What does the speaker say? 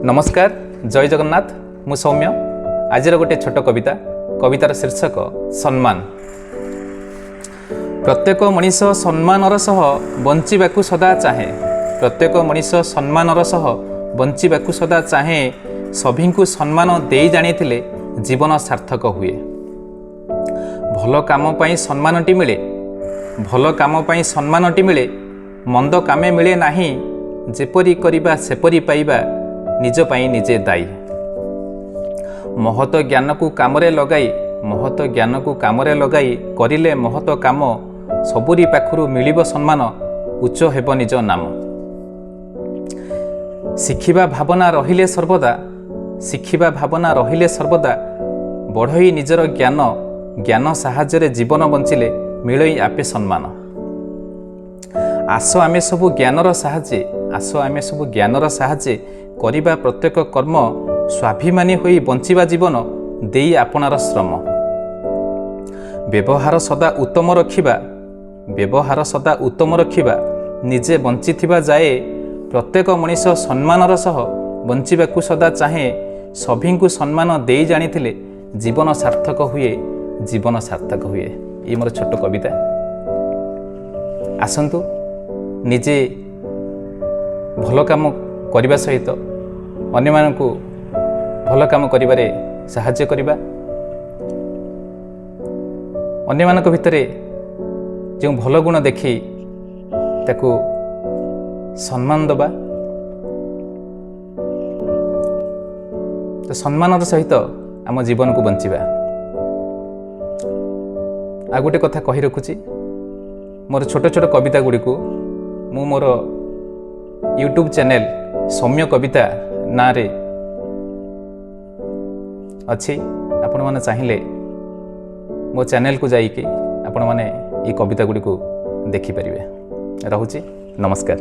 नमस्कार जय जगन्नाथ मु सौम्य आज गोटे छोट कविता कवितार शीर्षक सम्मान। प्रत्येक मनीष सम्मानर सह बंचिबाकु सदा चाहे। प्रत्येक मनीष सम्मानर सह बंचिबाकु सदा चाहे। सभिंकु सम्मान देई जानिथिले जीवन सार्थक हुए। भल काम पई सम्मानटी मिले। भल काम पई सम्मानटी मिले। मंद कामे मिले नाही। जेपरि करिबा सेपरि पाइबा निज पाई निजे दायी। महत ज्ञान को कामरे लगाई। महत ज्ञान को कामरे लगाई करिले महत काम। सबुरी पाखरु मिलिबो सम्मान उच्च हेब निज नाम। शिखिबा भावना रहिले सर्वदा। शिखिबा भावना रहिले सर्वदा बढ़ई निजर ज्ञान। ज्ञान साहाय्य जीवन बंचिले मिलई आपे सम्मान। आस आमे सबु ज्ञानर साहाय्य। आस आमे सबु ज्ञानर साहाय्य करिबा प्रत्येक कर्म। स्वाभिमानी होई बंचिबा जीवन देई आपनार श्रम। व्यवहार सदा उत्तम रखिबा। व्यवहार सदा उत्तम रखिबा निजे बंचिथिबा जाए। प्रत्येक मनीष सम्मानर सह बंचिबाकु सदा चाहे। सभिंकु सम्मान देई जानिथिले जीवन सार्थक हुए। जीवन सार्थक हुए। ये मोर छोट कविता। आसंतु निजे भल काम करने सहित अन्य मानकु भल काम करिबारे साहाय्य करिबा। अन्य मानक भितरे जो भल गुण देखि ताकू सम्मान दबा। तो सम्मानर सहित आम जीवन को बंचिबा। आ गोटे कथा कहि रखुची मोर छोट छोट कविता गुड़ी को मु मोर यूट्यूब चैनल सौम्य कविता ना रे अच्छी। आपण माने चाहिए मो चैनल को जाइए आपण माने ये कविता गुड़ी को देखि परिबे। रहुची नमस्कार।